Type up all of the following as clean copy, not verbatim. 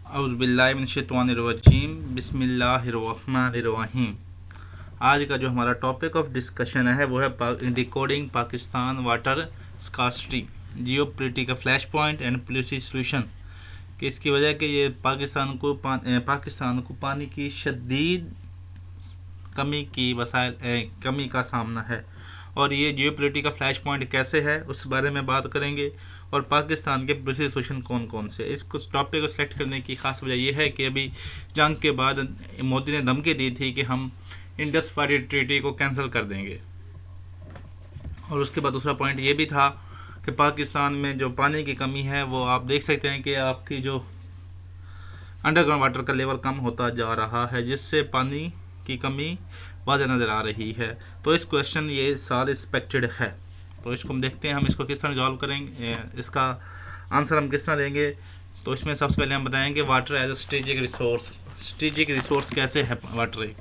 औज़ुबिल्लाहिमिनश्शैतानिर्रजीम बिस्मिल्लाहिर्रहमानिर्रहीम। आज का जो हमारा टॉपिक ऑफ डिस्कशन है वो है decoding Pakistan water scarcity, geo political flash point and policy solution. कि इसकी वजह कि ये पाकिस्तान को पानी की शदीद कमी का सामना है, और ये जियो पोलिटिकल फ्लैश पॉइंट कैसे है उस बारे में बात करेंगे, और पाकिस्तान के पॉलिसी सोल्यूशन कौन कौन से। इस टॉपिक को सिलेक्ट करने की खास वजह यह है कि अभी जंग के बाद मोदी ने धमकी दी थी कि हम इंडस वाटर ट्रीटी को कैंसिल कर देंगे, और उसके बाद दूसरा पॉइंट ये भी था कि पाकिस्तान में जो पानी की कमी है वो आप देख सकते हैं कि आपकी जो अंडरग्राउंड वाटर का लेवल कम होता जा रहा है, जिससे पानी की कमी वाज़ेह नज़र आ रही है। तो इस क्वेश्चन ये साल एक्सपेक्टेड है, तो इसको हम देखते हैं हम इसको किस तरह रिजॉल्व करेंगे, इसका आंसर हम किस तरह देंगे। तो इसमें सबसे पहले हम बताएंगे water as a strategic resource कैसे है वाटर एक।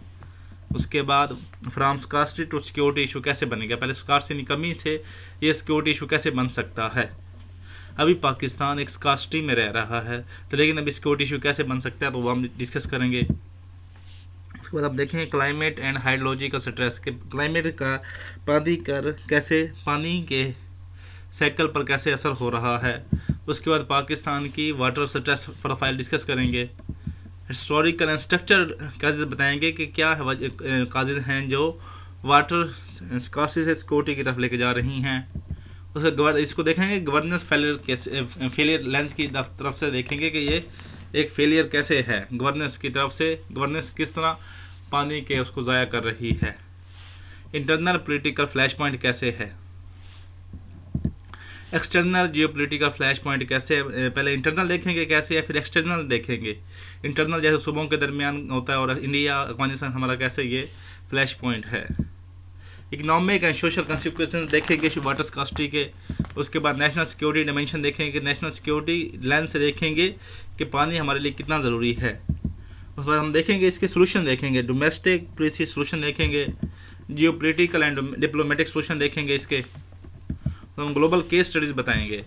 उसके बाद from scarcity to security issue कैसे बनेगा, पहले स्कार्सिटी कमी से ये सिक्योरिटी इशू कैसे बन सकता है। अभी पाकिस्तान एक स्कार्सिटी में रह रहा है, तो लेकिन अभी सिक्योरिटी इशू कैसे बन सकता है तो वो हम डिस्कस करेंगे। उसके बाद हम देखेंगे क्लाइमेट एंड हाइड्रोलॉजी का स्ट्रेस, के क्लाइमेट का पानी के साइकिल पर कैसे असर हो रहा है। उसके बाद पाकिस्तान की वाटर स्ट्रेस प्रोफाइल डिस्कस करेंगे। हिस्टोरिकल एंड स्ट्रक्चर कैसे बताएंगे कि क्या काजेज हैं जो वाटर स्कार्सिटी से सिक्योरिटी की तरफ लेके जा रही हैं। उसके इसको देखेंगे गवर्नेंस फेलियर लेंस की तरफ से देखेंगे कि ये एक फेलियर कैसे है गवर्नेंस की तरफ से, गवर्नेंस किस तरह पानी के उसको ज़ाया कर रही है। इंटरनल पॉलिटिकल फ्लैश पॉइंट कैसे है, एक्सटर्नल जियोपॉलिटिकल फ्लैश पॉइंट कैसे, पहले इंटरनल देखेंगे कैसे है, फिर एक्सटर्नल देखेंगे। इंटरनल जैसे सूबों के दरमियान होता है, और इंडिया अफगानिस्तान हमारा कैसे ये फ्लैश पॉइंट है। इकोनॉमिक एंड सोशल कंसिक्वेंसेस देखेंगे वाटर स्कार्सिटी के। उसके बाद नेशनल सिक्योरिटी डायमेंशन देखेंगे, नेशनल सिक्योरिटी लेंस से देखेंगे कि पानी हमारे लिए कितना ज़रूरी है। उसके बाद हम देखेंगे इसके सोल्यूशन देखेंगे, डोमेस्टिक पॉलिसी सोल्यूशन देखेंगे, जियोपॉलिटिकल एंड डिप्लोमेटिक सोल्यूशन देखेंगे इसके। तो हम ग्लोबल केस स्टडीज़ बताएंगे,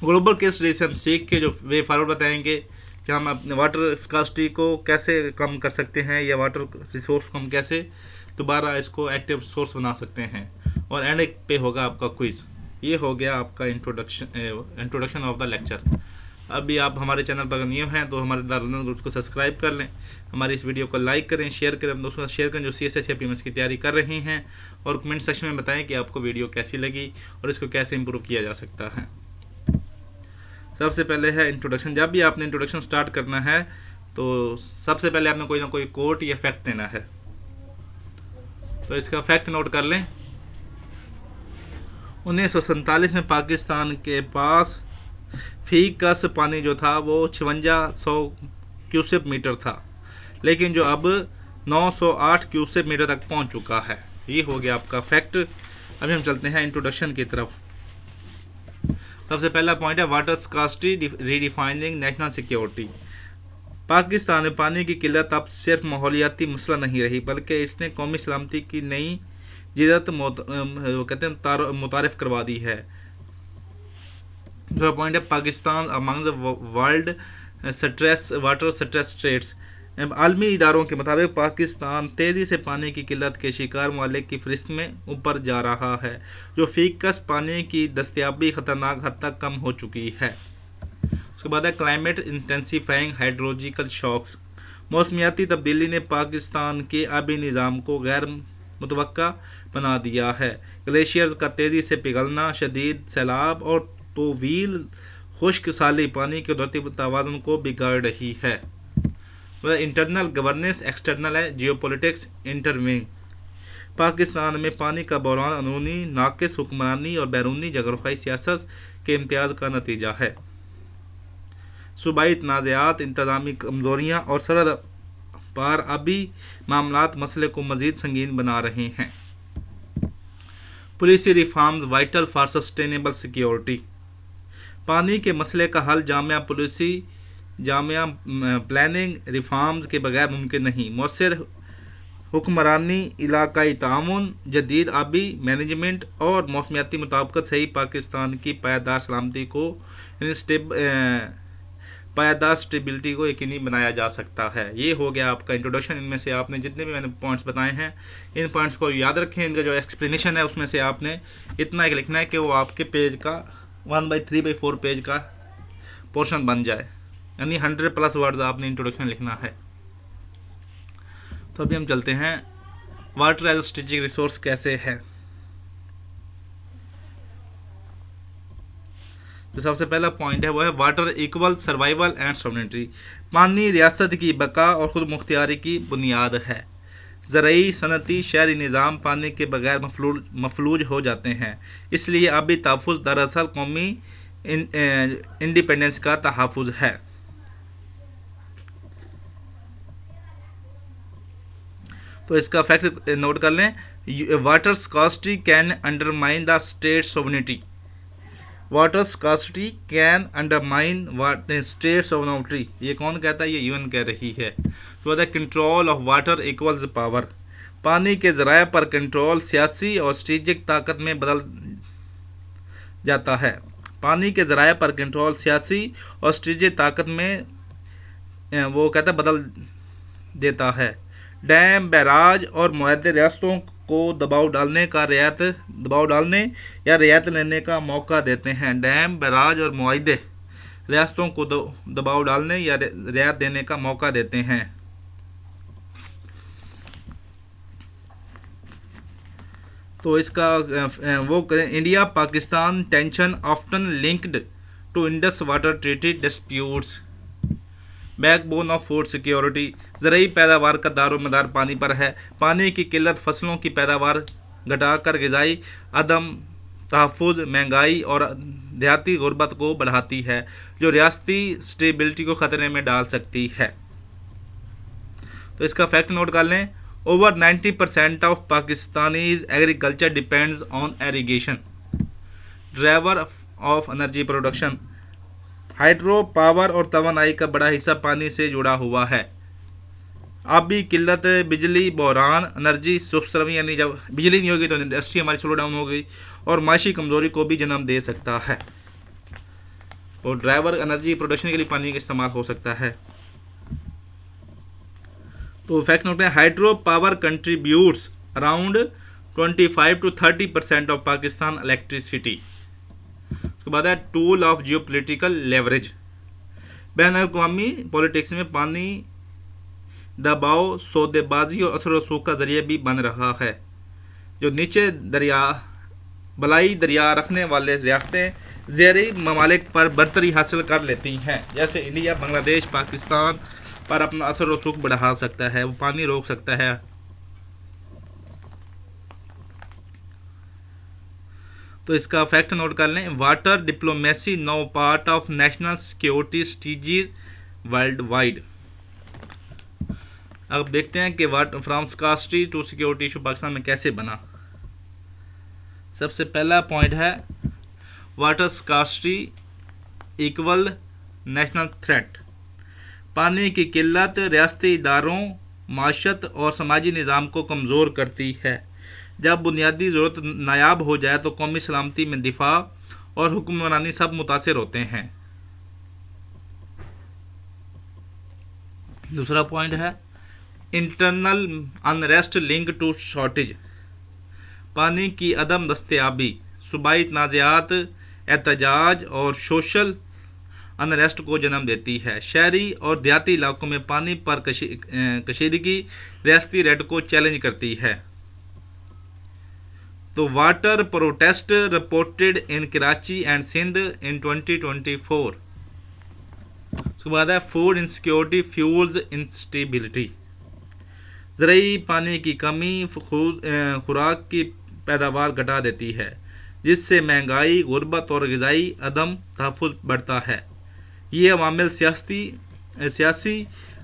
ग्लोबल केस स्टडीज से हम सीख के जो वे फॉरवर्ड बताएंगे कि हम अपने वाटर स्कार्सिटी को कैसे कम कर सकते हैं, या वाटर रिसोर्स को हम कैसे दोबारा इसको एक्टिव सोर्स बना सकते हैं। और एंड पे होगा आपका क्विज। ये हो गया आपका इंट्रोडक्शन ऑफ द लेक्चर। अभी आप हमारे चैनल पर न्यू हैं तो हमारे लर्नर ग्रुप को सब्सक्राइब कर लें, हमारी इस वीडियो को लाइक करें, शेयर करें, दोस्तों शेयर करें जो CSS या PMS की तैयारी कर रहे हैं, और कमेंट सेक्शन में बताएं कि आपको वीडियो कैसी लगी और इसको कैसे इम्प्रूव किया जा सकता है। सबसे पहले है इंट्रोडक्शन। जब भी आपने इंट्रोडक्शन स्टार्ट करना है तो सबसे पहले आपने कोई ना कोई कोट या फैक्ट देना है, तो इसका फैक्ट नोट कर लें। 1947 में पाकिस्तान के पास फी कस पानी जो था वो 5600 क्यूसेक मीटर था, लेकिन जो अब 908 क्यूसेक मीटर तक पहुंच चुका है। ये हो गया आपका फैक्ट। अभी हम चलते हैं इंट्रोडक्शन की तरफ। सबसे पहला पॉइंट है water scarcity redefining national security. Pakistan में पानी की किल्लत अब सिर्फ माहौलियाती मसला नहीं रही, बल्कि इसने कौमी सलामती की नई जिदत मुतारिफ करवा दी है। दूसरा पॉइंट है Pakistan among the world water stress states. आलमी इदारों के मुताबिक पाकिस्तान तेज़ी से पानी की किल्लत के शिकार ममालिक की फहरिस्त में ऊपर जा रहा है, जो फीकस पानी की दस्तयाबी खतरनाक हद तक कम हो चुकी है। उसके बाद है क्लाइमेट इंटेंसिफाइंग हाइड्रोलॉजिकल शॉक्स। मौसमियाती तब्दीली ने पाकिस्तान के आबी निज़ाम को गैर मुतवक्का बना दिया है। ग्लेशियर्स का तेज़ी से पिघलना, शदीद सैलाब और तवील खुश्क साली पानी के कुदरती तवाज़ुन को बिगाड़ रही है। इंटरनल गवर्नेंस, एक्सटर्नल है जियोपॉलिटिक्स इंटरविंग। पाकिस्तान में पानी का बहरान अंदरूनी नाकिस हुक्मरानी और बैरूनी जगरफाई सियासत के इम्तियाज़ का नतीजा है। सूबाई तनाज़ात, इंतज़ामी कमज़ोरियाँ और सरहद पार आबी मामलात मसले को मज़ीद संगीन बना रहे हैं। Policy reforms vital for sustainable security. पानी के मसले का हल जामिया प्लानिंग रिफॉर्म्स के बगैर मुमकिन नहीं। मौसर हुक्मरानी, इलाकाई ताउन, जदीद आबी मैनेजमेंट और मौसमियाती मुताबिकत से ही पाकिस्तान की पायदार सलामती को पायदार स्टेबिलिटी को यकीनी बनाया जा सकता है। ये हो गया आपका इंट्रोडक्शन। इनमें से आपने जितने भी मैंने पॉइंट्स बताए हैं, इन पॉइंट्स को याद रखें। इनका जो एक्सप्लेनेशन है उसमें से आपने इतना एक लिखना है कि वो आपके पेज का 1/3/4 पेज का पोर्शन बन जाए, यानी 100+ वर्ड्स आपने इंट्रोडक्शन लिखना है। तो अभी हम चलते हैं वाटर एज स्ट्रेटेजिक रिसोर्स कैसे है। तो सबसे पहला पॉइंट है वो है water equal survival and sovereignty. पानी रियासत की बका और खुद मुख्तियारी की बुनियाद है। ज़राई, सनती, शहरी निज़ाम पानी के बगैर मफलूज हो जाते हैं। इसलिए आबी तहफ़्फ़ुज़ दरअसल कौमी इंडिपेंडेंस का तहफ़्फ़ुज़ है। तो इसका फैक्ट नोट कर लें। Water scarcity can undermine the state sovereignty. Water scarcity can undermine state sovereignty. ये कौन कहता है? ये यूएन कह रही है। तो the control of water equals power. पानी के ज़राए पर कंट्रोल सियासी और स्ट्रेटेजिक ताकत में बदल जाता है। पानी के ज़राए पर कंट्रोल सियासी और स्ट्रेटेजिक ताकत में वो कहता है बदल देता है। डैम, बैराज और मुआहदे रियासतों को दबाव डालने या रियायत लेने का मौका देते हैं। डैम, बैराज और मुआहदे रियासतों को दबाव डालने या रियायत देने का मौका देते हैं। तो इसका वो India Pakistan tension often linked to Indus water treaty disputes. Backbone of food security. ज़रूरी पैदावार का दारोमदार पानी पर है। पानी की किल्लत फसलों की पैदावार घटाकर ग़िज़ाई अदम तहफ़्फ़ुज़, महंगाई और देहाती गुर्बत को बढ़ाती है, जो रियासती स्टेबिलिटी को ख़तरे में डाल सकती है। तो इसका फैक्ट नोट कर लें। Over 90% of Pakistanis agriculture depends on irrigation, driver of energy production. Hydro power और तवानाई का बड़ा हिस्सा पानी से जुड़ा हुआ है। आबी किल्लत, बिजली बहरान, एनर्जी सुस्तरवी, यानी जब बिजली नहीं होगी तो इंडस्ट्री हमारी स्लो डाउन हो गई, और माशी कमजोरी को भी जन्म दे सकता है। और ड्राइवर एनर्जी प्रोडक्शन के लिए पानी का इस्तेमाल हो सकता है। तो फैक्ट नोट है, hydro power contributes around 25 to 30% of Pakistan electricity. उसके बाद है टूल ऑफ जियोपॉलिटिकल लेवरेज। बैन-अल-अक़वामी पॉलिटिक्स में पानी दबाव, सौदेबाजी और असर रसूख का जरिए भी बन रहा है। जो नीचे बलाई दरिया रखने वाले रियासतें ज़ेरी ममालिक पर बरतरी हासिल कर लेती हैं, जैसे इंडिया, बांग्लादेश, पाकिस्तान पर अपना असर रसूख बढ़ा सकता है, वो पानी रोक सकता है। तो इसका फैक्ट नोट कर लें। Water diplomacy now part of national security strategies world wide. अब देखते हैं कि water from scarcity to security issue Pakistan में कैसे बना। सबसे पहला पॉइंट है water scarcity equal national threat. पानी की किल्लत रियासती इदारों, माशत और समाजी निज़ाम को कमज़ोर करती है। जब बुनियादी ज़रूरत नायाब हो जाए तो कौमी सलामती में दिफा और हुक्मरानी सब मुतासिर होते हैं। दूसरा पॉइंट है internal unrest link to shortage. पानी की अदम दस्तयाबी सूबाई तनाज़ात, एहतजाज और सोशल अनरेस्ट को जन्म देती है। शहरी और देहाती इलाकों में पानी पर कशीदगी रियासती रेट को चैलेंज करती है। तो water protest reported in Karachi and Sindh in 2024। उसके बाद है फूड इनसिक्योरिटी फ्यूल्स इंस्टेबिलिटी। ज़रूरी पानी की कमी खुराक की पैदावार घटा देती है, जिससे महंगाई, गुर्बत और ग़िज़ाई अदम तहफ़्फ़ुज़ बढ़ता है। ये अवामिल सियासी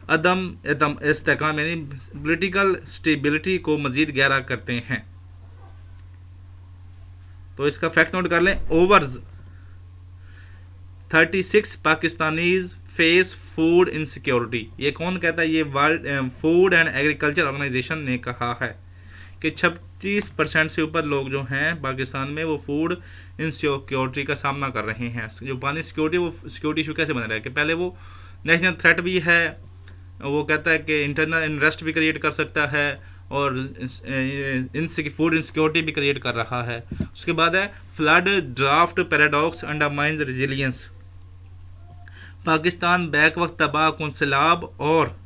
अदम इस्तेहकाम यानी पॉलिटिकल स्टेबिलिटी को मज़ीद गहरा करते हैं। तो इसका फैक्ट नोट कर लें। Over 36 Pakistanis face food insecurity. ये कौन कहता है? ये world food and agriculture organization ने कहा है कि 36% से ऊपर लोग जो हैं पाकिस्तान में वो फूड इनसिक्योरिटी का सामना कर रहे हैं। जो पानी सिक्योरिटी, वो सिक्योरिटी इशू कैसे बन रहा है कि पहले वो नेशनल थ्रेट भी है, वो कहता है कि इंटरनल अनरेस्ट भी क्रिएट कर सकता है और फूड इनसिक्योरिटी भी क्रिएट कर रहा है। उसके बाद है flood draft paradox undermines resilience. Pakistan back वक्त तबाह कुन सैलाब और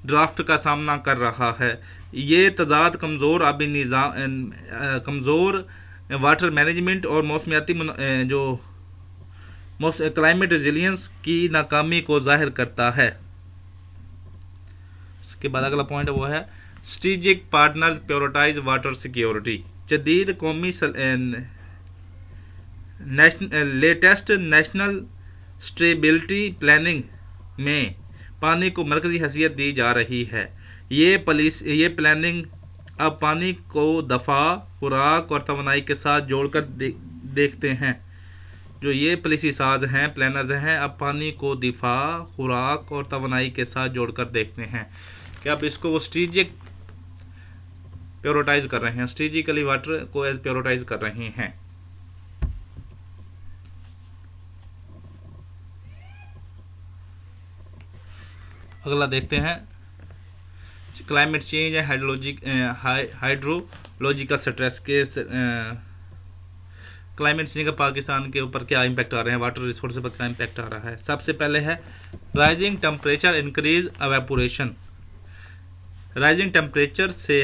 ड्राफ्ट का सामना कर रहा है। ये तजाद कमज़ोर आबी निज़ाम, कमज़ोर वाटर मैनेजमेंट और मौसमियाती जो क्लाइमेट रेजिलियंस की नाकामी को जाहिर करता है। उसके बाद अगला पॉइंट वो है strategic partners prioritise water security. जदीद कौमी लेटेस्ट नेशनल स्टेबिलिटी प्लानिंग में पानी को मरकज़ी हैसियत दी जा रही है। ये प्लानिंग अब पानी को दफ़ा, खुराक और तवानाई के साथ जोड़कर देखते हैं। जो ये पॉलिसी साज हैं, प्लानर्स हैं, अब पानी को दिफा, खुराक और तवानाई के साथ जोड़कर देखते हैं कि अब इसको वो स्ट्रेटेजिक प्रायोरिटाइज कर रहे हैं, स्ट्रेटेजिकली वाटर को एज प्रायोरिटाइज कर रहे हैं। अगला देखते हैं क्लाइमेट चेंज है हाइड्रोलॉजिकल स्ट्रेस के क्लाइमेट चेंज का पाकिस्तान के ऊपर क्या इम्पैक्ट आ रहे हैं, वाटर रिसोर्स पर क्या इम्पैक्ट आ रहा है। सबसे पहले है rising temperature increase evaporation. Rising temperature से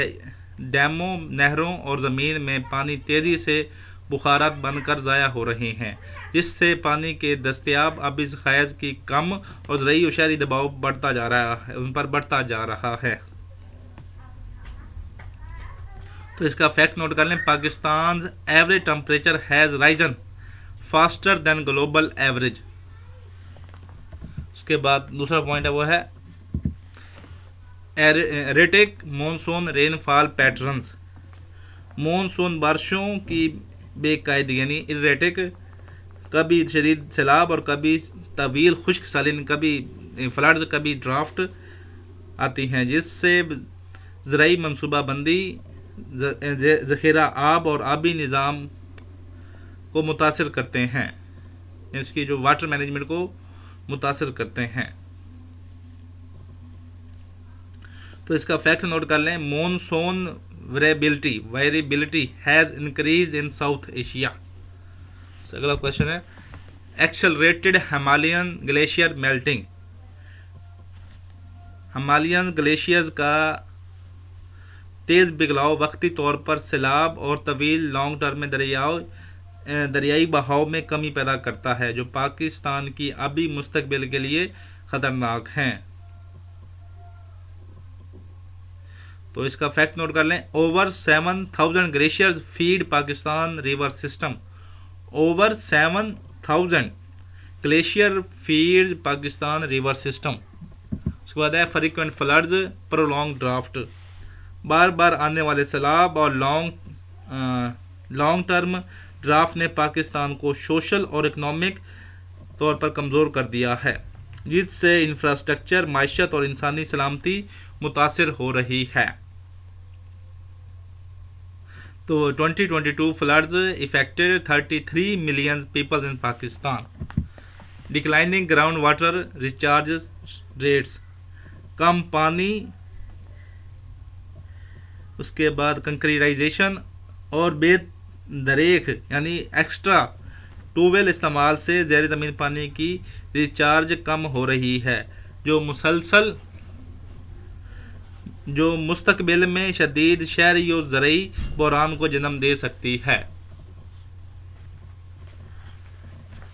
डैमों, नहरों और ज़मीन में पानी तेज़ी से बुखारात बनकर ज़ाया हो रहे हैं, जिससे पानी के दस्तयाब आबी ज़खायर की कम और ज़रूरी और शहरी दबाव बढ़ता जा रहा है, उन पर बढ़ता जा रहा है। तो इसका फैक्ट नोट कर लें, Pakistan average temperature has Ryzen faster than global average. उसके बाद दूसरा पॉइंट है वो है erratic monsoon rainfall patterns. Monsoon बारिशों की बेकायदगी यानी इरेटिक, कभी शदीद सैलाब और कभी तवील खुश्क सालिन, कभी फ्लड्स, कभी ड्राफ्ट आती हैं, जिससे ज़राई मनसूबाबंदी, ज़ख़ीरा आब और आबी निज़ाम को मुतासर करते हैं, इसकी जो वाटर मैनेजमेंट को मुतासर करते हैं। तो इसका फैक्ट नोट कर लें, monsoon variability has increase in south Asia. अगला क्वेश्चन है accelerated Himalayan glacier melting. Himalayan glaciers का तेज़ पिघलाव वक्ती तौर पर सैलाब और तवील लॉन्ग टर्म में दरियाई बहाव में कमी पैदा करता है, जो पाकिस्तान की आबी मुस्तकबिल के लिए ख़तरनाक हैं। तो इसका फैक्ट नोट कर लें, over 7,000 glaciers feed Pakistan river system. Over 7,000 glacier feed Pakistan river system. उसके बाद है फ्रीक्वेंट फ्लड्स, प्रोलॉन्ग ड्राफ्ट। बार बार आने वाले सैलाब और लॉन्ग टर्म ड्राफ्ट ने पाकिस्तान को सोशल और इकनॉमिक तौर पर कमज़ोर कर दिया है, जिससे इंफ्रास्ट्रक्चर, माइशत और इंसानी सलामती मुतासिर हो रही है। तो 2022 floods affected 33 million people in Pakistan. Declining ground water recharge rates, कम पानी, उसके बाद कंक्रीटाइजेशन और बेदरेख यानी एक्स्ट्रा ट्यूबवेल इस्तेमाल से ज़ेर ज़मीन पानी की रिचार्ज कम हो रही है, जो मुस्तकबिल में शदीद शहरी और ज़रई बहरान को जन्म दे सकती है।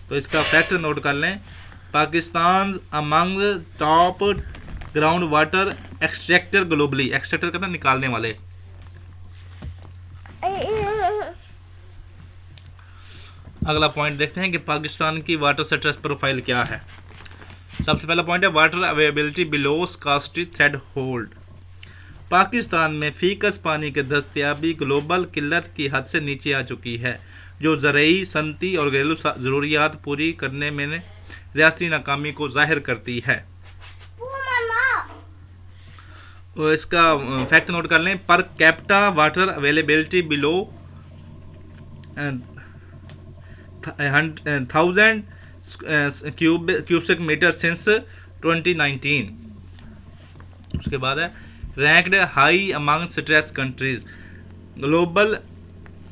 तो इसका फैक्ट नोट कर लें, Pakistan among top ground water extractor globally. Extractor कहते हैं निकालने वाले। अगला पॉइंट देखते हैं कि पाकिस्तान की वाटर स्ट्रेस प्रोफाइल क्या है। सबसे पहला पॉइंट है water availability below scarcity thread hold. Pakistan में फीकस पानी की दस्तयाबी ग्लोबल किल्लत की हद से नीचे आ चुकी है, जो ज़रई, सनती और घरेलू ज़रूरियात पूरी करने में रियासती नाकामी को जाहिर करती है। तो इसका फैक्ट नोट कर लें, per capita water availability below 1000 cubic metre since 2019। उसके बाद है ranked high among stress countries. Global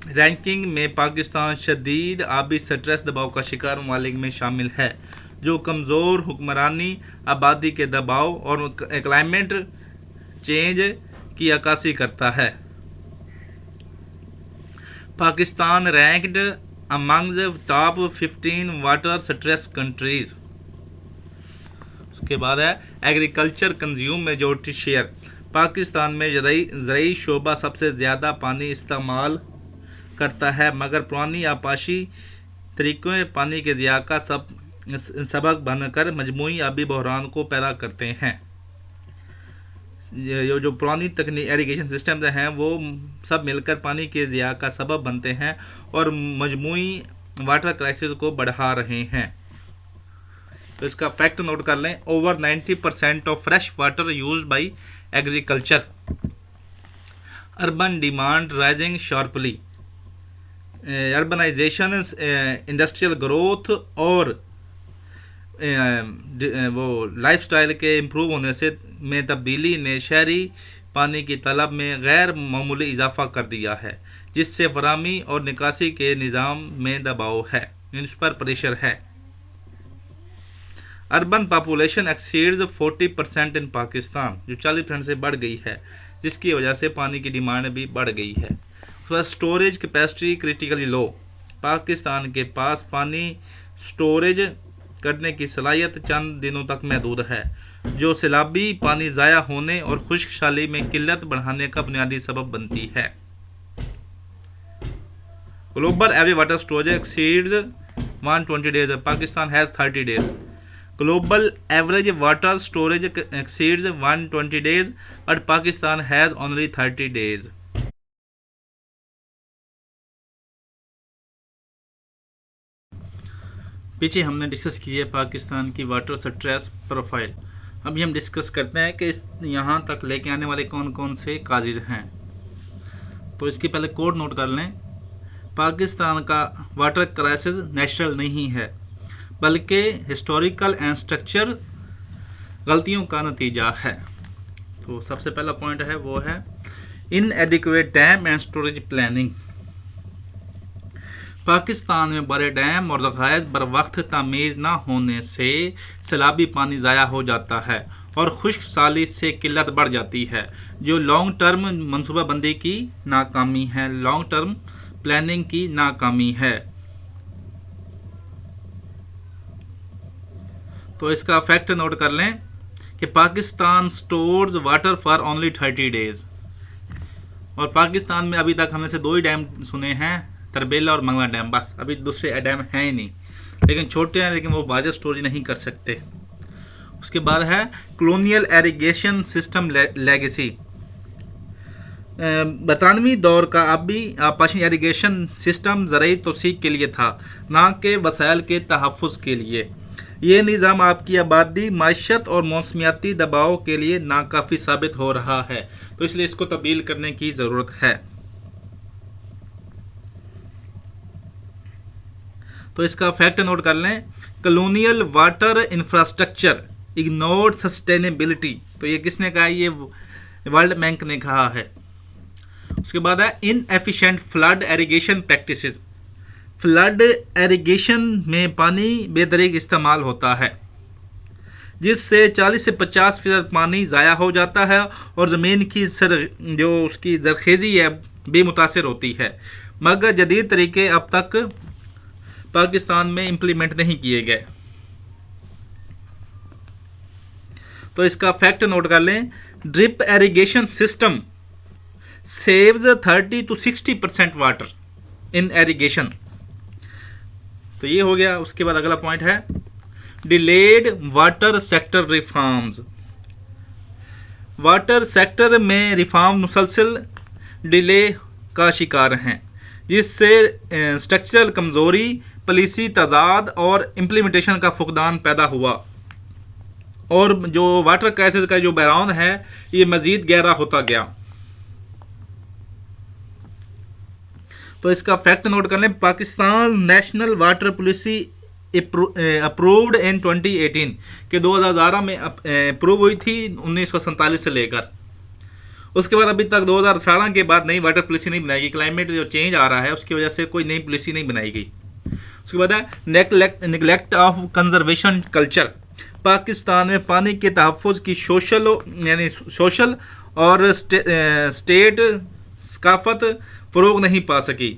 ranking में पाकिस्तान शदीद आबी स्ट्रेस दबाव का शिकार ममालिक में शामिल है, जो कमज़ोर हुक्मरानी, आबादी के दबाव और क्लाइमेट चेंज की अक्कासी करता है। Pakistan ranked among the top 15 water stress countries. उसके बाद है agriculture consume majority share. Pakistan में ज़रई शोबा सबसे ज़्यादा पानी इस्तेमाल करता है, मगर पुरानी आपाशी तरीक़ों पानी के ज़िया का सबक बनकर मजमूई आबी बहरान को पैदा करते हैं। जो पुरानी तकनीक एरीगेशन सिस्टम्स हैं वो सब मिलकर पानी के ज़िया का सबब बनते हैं और मजमूई वाटर क्राइसिस को बढ़ा रहे हैं। तो इसका फैक्ट नोट कर लें, over 90% of fresh water used by agriculture. Urban demand rising sharply. Urbanisation, industrial growth और वो लाइफस्टाइल के इम्प्रूव होने से में तब्दीली ने शहरी पानी की तलब में गैर मामूली इजाफा कर दिया है, जिससे फराहमी और निकासी के निज़ाम में दबाव है, इस पर प्रेशर है। अर्बन पॉपुलेशन एक्सीड्स 40% इन पाकिस्तान, जो 40% से बढ़ गई है, जिसकी वजह से पानी की डिमांड भी बढ़ गई है। स्टोरेज कैपेसिटी क्रिटिकली लो। पाकिस्तान के पास पानी स्टोरेज करने की सलाहियत चंद दिनों तक महदूद है, जो सैलाबी पानी ज़ाया होने और खुश्क साली में किल्लत बढ़ाने का बुनियादी सबब बनती है। Global average water storage exceeds 120 days. Pakistan has 30 days. Global average water storage exceeds 120 days but Pakistan has only 30 days. पीछे हमने डिस्कस की है पाकिस्तान की वाटर स्ट्रेस प्रोफाइल। अभी हम डिस्कस करते हैं कि यहाँ तक लेके आने वाले कौन कौन से काजेज हैं। तो इसके पहले कोड नोट कर लें। पाकिस्तान का वाटर क्राइसिस नेचुरल नहीं है, बल्कि हिस्टोरिकल एंड स्ट्रक्चर गलतियों का नतीजा है। तो सबसे पहला पॉइंट है वो है इनएडिक्वेट dam and storage planning. Pakistan में बड़े डैम और ज़खायर बर वक्त तामीर न होने से सैलाबी पानी ज़ाया हो जाता है और खुश्क साली से किल्लत बढ़ जाती है, जो लॉन्ग टर्म मनसूबाबंदी की नाकामी है, लॉन्ग टर्म प्लानिंग की नाकामी है। तो इसका फैक्ट नोट कर लें कि Pakistan stores water for only 30 days. और पाकिस्तान में अभी तक हमने से 2 ही डैम सुने हैं, तरबेला और मंगला डैम, बस। अभी दूसरे डैम हैं ही नहीं, लेकिन छोटे हैं, लेकिन वो वाटर स्टोरेज नहीं कर सकते। उसके बाद है कॉलोनियल एरीगेशन सिस्टम लेगेसी। बरतानवी दौर का आपाशी एरीगेशन सिस्टम ज़राई तौसीक के लिए था, ना कि वसाइल के तहफ़्फ़ुज़ के लिए। ये निज़ाम आपकी आबादी, माशत और मौसमियाती दबाव के लिए नाकाफ़ी साबित हो रहा है, तो इसलिए इसको तब्दील करने की ज़रूरत है। तो इसका फैक्ट नोट कर लें, colonial water infrastructure ignored sustainability. तो ये किसने कहा? ये वर्ल्ड बैंक ने कहा है। उसके बाद है inefficient flood irrigation practices. Flood irrigation में पानी बेदरीग इस्तेमाल होता है, जिससे 40 से 50% पानी ज़ाया हो जाता है और ज़मीन की जो उसकी ज़रखेज़ी है बेमुतासिर होती है, मगर जदीद तरीके अब तक पाकिस्तान में इम्प्लीमेंट नहीं किए गए। तो इसका फैक्ट नोट कर लें, drip irrigation system saves 30 to 60% water in irrigation. तो ये हो गया। उसके बाद अगला पॉइंट है delayed water sector reforms. Water sector में रिफॉर्म मुसलसल डिले का शिकार हैं, जिससे स्ट्रक्चरल कमज़ोरी, पॉलिसी तजाद और इम्प्लीमेंटेशन का फुकदान पैदा हुआ, और जो वाटर क्राइसिस का जो बहरान है ये मज़ीद गहरा होता गया। तो इसका फैक्ट नोट कर लें, Pakistan national water policy approved in 2018 के 2011 में अप्रूव हुई थी 1947 से लेकर। उसके बाद अभी तक 2018 के बाद नई वाटर पॉलिसी नहीं बनाई गई। क्लाइमेट जो चेंज आ रहा है उसकी वजह से कोई नई पॉलिसी नहीं बनाई गई। उसके बाद है neglect of conservation culture. Pakistan में पानी के तहफ़्फ़ुज़ की सोशल और स्टेट सकाफत फ़रोग नहीं पा सकी,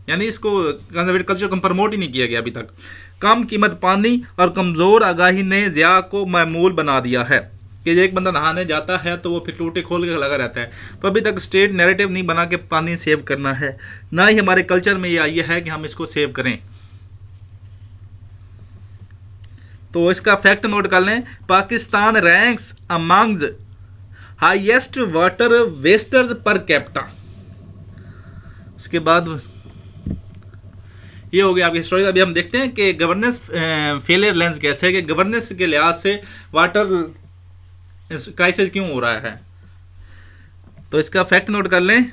यानी इसको कंजर्वेटिव कल्चर को प्रमोट ही नहीं किया गया अभी तक। कम कीमत पानी और कमज़ोर आगाही ने ज़िया को मामूल बना दिया है कि एक बंदा नहाने जाता है तो वो फिर टूटे खोल के लगा रहता है। तो अभी तक स्टेट नैरेटिव नहीं बना के पानी सेव करना है, ना ही हमारे कल्चर में ये आई है कि हम इसको सेव करें। तो इसका फैक्ट नोट कर लें, Pakistan ranks amongst highest water wasters per capita. उसके बाद ये हो गया आपकी हिस्टोरी। अभी हम देखते हैं कि गवर्नेंस फेलियर लेंस कैसे है, कि गवर्नेंस के लिहाज से वाटर क्राइसिस क्यों हो रहा है। तो इसका फैक्ट नोट कर लें,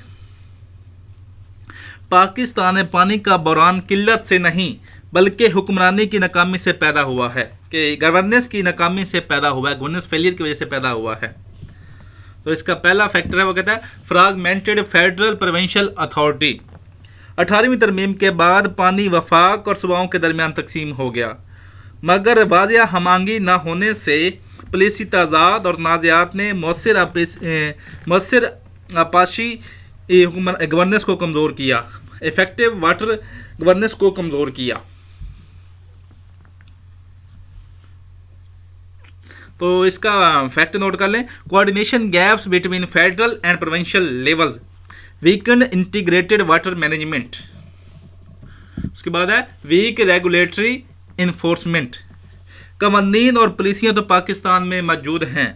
पाकिस्तान में पानी का बहरान किल्लत से नहीं बल्कि हुक्मरानी की नाकामी से पैदा हुआ है, कि गवर्नेंस की नाकामी से पैदा हुआ है, गवर्नेंस फेलियर की वजह से पैदा हुआ है। तो इसका पहला फैक्टर है वो कहता है फ्रैगमेंटेड फेडरल प्रोविंशियल अथॉरिटी। 18वीं तरमीम के बाद पानी वफाक और सूबाओं के दरमियान तकसीम हो गया, मगर वाज़िया हमांगी न होने से पुलिसी तजाद और नाज़ियात ने मौसर आपाशी गवर्नेंस को कमज़ोर किया, इफेक्टिव वाटर गवर्नेंस को कमज़ोर किया। तो इसका फैक्ट नोट कर लें, coordination gaps between federal and provincial levels, weekend integrated water management. उसके बाद है वीक रेगुलेटरी इन्फोर्समेंट। कवानीन और पुलिसियाँ तो पाकिस्तान में मौजूद हैं,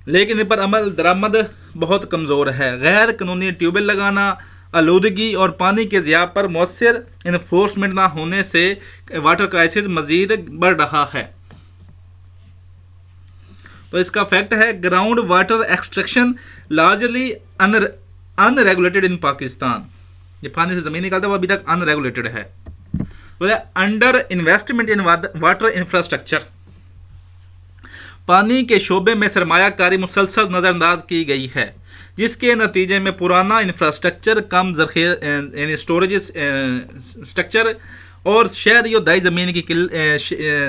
लेकिन इन पर अमल दरामद बहुत कमज़ोर है। गैर कानूनी ट्यूबवेल लगाना, आलूदगी और पानी के ज़िया पर मौसर इन्फोर्समेंट ना होने से वाटर क्राइसिस मज़ीद बढ़ रहा है। तो इसका फैक्ट है ground water extraction largely unregulated in Pakistan. ये पानी से ज़मीन निकालता है वो अभी तक अनरेगुलेटेड है। Under investment in water infrastructure, पानी के शोबे में सरमायाकारी मुसलसल नज़रअंदाज की गई है, जिसके नतीजे में पुराना इंफ्रास्ट्रक्चर, कम यानी स्टोरेज स्ट्रक्चर और शहरी और दाई ज़मीन की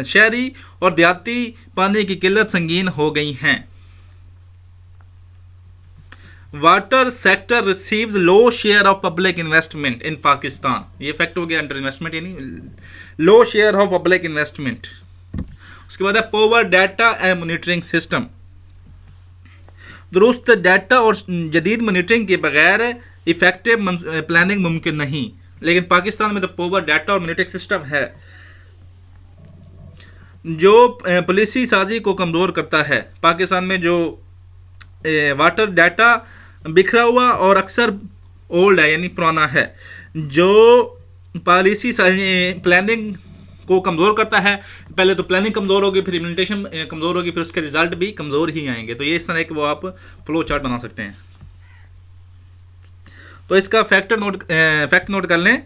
शहरी और देहाती पानी की किल्लत संगीन हो गई हैं। Water sector receives low share of public investment इन पाकिस्तान। ये फैक्ट हो गया अंडर इन्वेस्टमेंट, यानी लो शेयर ऑफ पब्लिक इन्वेस्टमेंट। उसके बाद है power data and monitoring system. दुरुस्त डाटा और जदीद मॉनिटरिंग के बगैर इफेक्टिव प्लानिंग मुमकिन नहीं, लेकिन पाकिस्तान में तो पोवर डाटा और मॉनिटरिंग सिस्टम है जो पॉलिसी साजी को कमज़ोर करता है। पाकिस्तान में जो वाटर डाटा बिखरा हुआ और अक्सर ओल्ड है, यानी पुराना है, जो पॉलिसी प्लानिंग को कमज़ोर करता है। पहले तो प्लानिंग कमज़ोर होगी, फिर इम्प्लीमेंटेशन कमज़ोर होगी, फिर उसके रिजल्ट भी कमज़ोर ही आएंगे। तो ये इस तरह के वो आप फ्लो चार्ट बना सकते हैं। तो इसका फैक्ट नोट कर लें,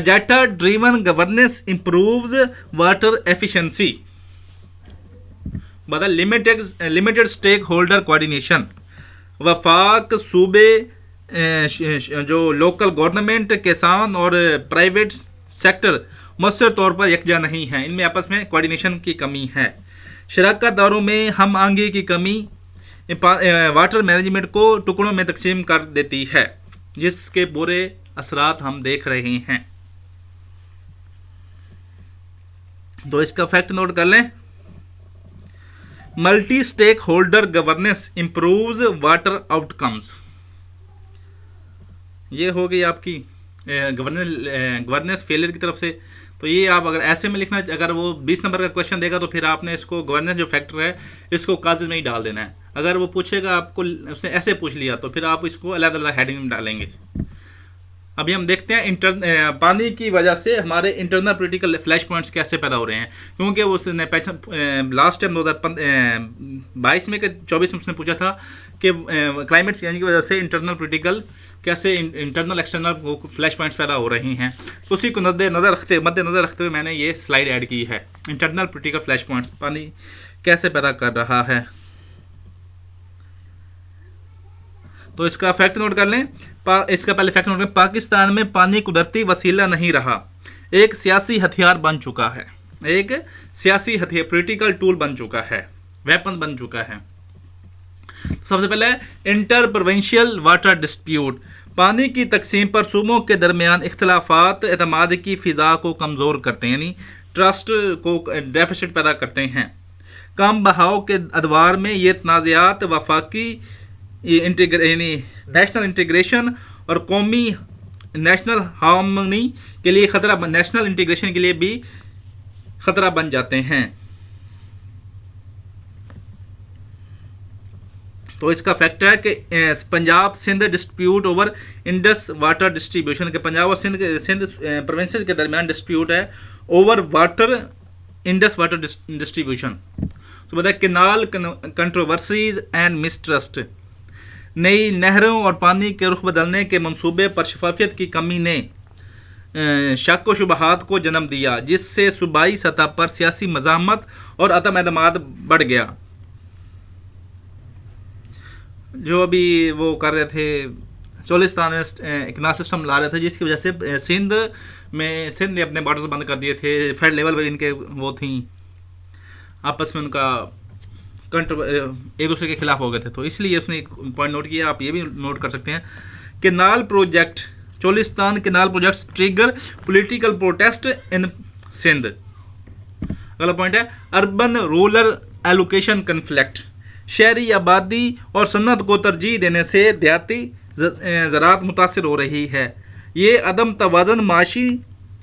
data driven governance improves water efficiency. बता लिमिटेड स्टेक होल्डर कोऑर्डिनेशन। वफाक सूबे जो लोकल गवर्नमेंट, किसान और प्राइवेट सेक्टर मौसर तौर पर यकजा नहीं है, इनमें आपस में कोऑर्डिनेशन की कमी है। शराकत दारों में हम आंगी की कमी वाटर मैनेजमेंट को टुकड़ों में तकसीम कर देती है, जिसके बुरे असरात हम देख रहे हैं। तो इसका फैक्ट नोट कर लें, multi stakeholder governance improves water outcomes. ये हो गई आपकी गवर्नेंस फेलियर की तरफ से। तो ये आप अगर ऐसे में लिखना, अगर वो 20 नंबर का क्वेश्चन देगा तो फिर आपने इसको गवर्नेंस जो फैक्टर है इसको काजेज में ही डाल देना है। अगर वो पूछेगा आपको, उसने ऐसे पूछ लिया तो फिर आप इसको अलग अलग हेडिंग में डालेंगे। अभी हम देखते हैं पानी की वजह से हमारे इंटरनल पॉलिटिकल फ्लैश पॉइंट्स कैसे पैदा हो रहे हैं, क्योंकि वो उसने लास्ट टाइम 2022 में 24 में उसने पूछा था कि क्लाइमेट चेंज की वजह से इंटरनल पॉलिटिकल कैसे इंटरनल एक्सटर्नल फ्लैश पॉइंट्स पैदा हो रही हैं। तो उसी को मद्देनज़र रखते हुए मैंने ये स्लाइड ऐड की है। इंटरनल पॉलिटिकल फ्लैश पॉइंट्स पानी कैसे पैदा कर रहा है, तो इसका फैक्ट नोट कर लें। इसका पहले फैक्ट नोट करें, पाकिस्तान में पानी कुदरती वसीला नहीं रहा, एक सियासी हथियार बन चुका है। एक सियासी हथियार, पॉलिटिकल टूल बन चुका है, वेपन बन चुका है। सबसे पहले इंटर प्रोविंशियल वाटर डिस्प्यूट, पानी की तकसीम पर सूबों के दरमियान इख्तलाफात एतमाद की फ़िज़ा को कमज़ोर करते हैं, यानी ट्रस्ट को डेफिसिट पैदा करते हैं। कम बहाव के अदवार में ये तनाज़ात वफाकी नेशनल इंटीग्रेशन और कौमी नेशनल हार्मनी के लिए खतरा, नेशनल इंटीग्रेशन के लिए भी खतरा बन जाते हैं। तो इसका फैक्ट है कि Punjab Sindh dispute over Indus water distribution, के पंजाब और सिंध प्रोविंसेस के दरमियान डिस्प्यूट है over water, Indus water distribution. तो बताया केनाल कंट्रोवर्सीज एंड मिसट्रस्ट, नई नहरों और पानी के रुख बदलने के मंसूबे पर शफाफियत की कमी ने शक व शुबहात को जन्म दिया, जिससे सूबाई सतह पर सियासी मज़ामत और अदम एतमाद बढ़ गया। जो अभी वो कर रहे थे, चोलिस्तान में एक नया सिस्टम ला रहे थे, जिसकी वजह से सिंध ने अपने बॉर्डर्स बंद कर दिए थे। फेड लेवल पर इनके वो थी, आपस में उनका एक दूसरे के खिलाफ हो गए थे, तो इसलिए उसने एक पॉइंट नोट किया। आप ये भी नोट कर सकते हैं, canal project, Cholistan canal project trigger political protest in Sindh. अगला पॉइंट है अर्बन रूरल एलोकेशन कन्फ्लिक्ट, शहरी आबादी और सन्नत को तरजीह देने से देहाती ज़राअत मुतासिर हो रही है। ये अदम तवाज़न माशी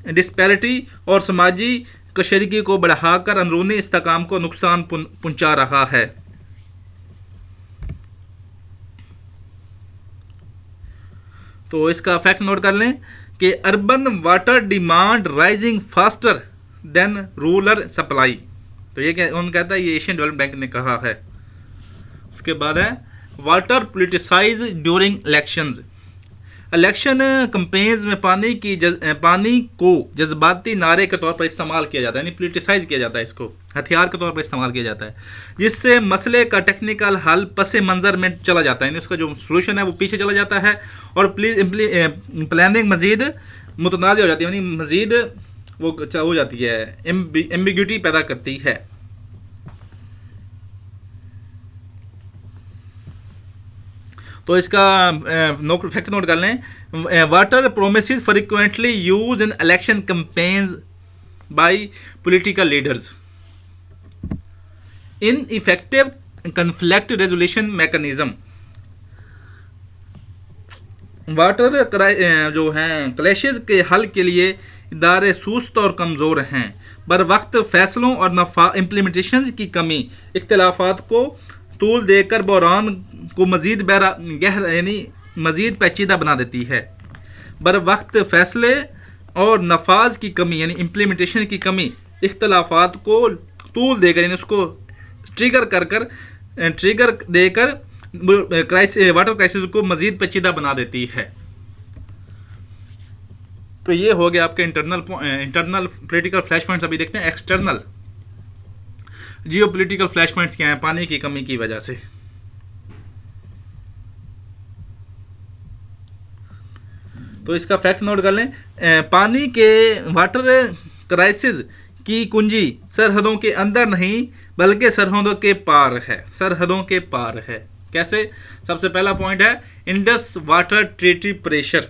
डिस्पैरिटी और समाजी कशरीकी को बढ़ाकर अंदरूनी इस्तेकाम को नुकसान पहुंचा रहा है। तो इसका फैक्ट नोट कर लें कि urban water demand rising faster than rural supply. तो ये उन्होंने कहता है, ये एशियन डेवलपमेंट बैंक ने कहा है। उसके बाद है water politicise during elections, election campaigns में पानी को जज्बाती नारे के तौर पर इस्तेमाल किया जाता है, यानी पोलिटिसाइज किया जाता है, इसको हथियार के तौर पर इस्तेमाल किया जाता है, जिससे मसले का टेक्निकल हल पसे मंज़र में चला जाता है, यानी उसका जो सोल्यूशन है वो पीछे चला जाता है और प्लानिंग मज़ीद मुतनाज़ हो जाती है, यानी मज़ीद वो हो जाती है, एम्बिग्यूटी पैदा करती है। तो इसका फैक्ट नोट कर लें, water promises frequently use in election campaigns bye political leaders, in effective conflict resolution mechanism. Water जो हैं क्लैशेस के हल के लिए इदारे सुस्त और कमज़ोर हैं, बर वक्त फैसलों और इम्प्लीमेंटेशन की कमी इख्तिलाफात को तूल देकर बहरान को मज़ीद गहरा यानी मज़ीद पेचीदा बना देती है। बर वक्त फैसले और नफाज की कमी यानी इम्प्लीमेंटेशन की कमी इख्तिलाफात को तूल देकर, यानी उसको ट्रिगर देकर वाटर क्राइसिस को मज़ीद पेचीदा बना देती है। तो ये हो गया आपके इंटरनल पॉलिटिकल फ्लैश पॉइंट्स। अभी देखते हैं एक्सटर्नल जियोपॉलिटिकल फ्लैश पॉइंट्स क्या हैं पानी की कमी की वजह से। तो इसका फैक्ट नोट कर लें, पानी के वाटर क्राइसिस की कुंजी सरहदों के अंदर नहीं बल्कि सरहदों के पार है, सरहदों के पार है। कैसे? सबसे पहला पॉइंट है Indus water treaty pressure.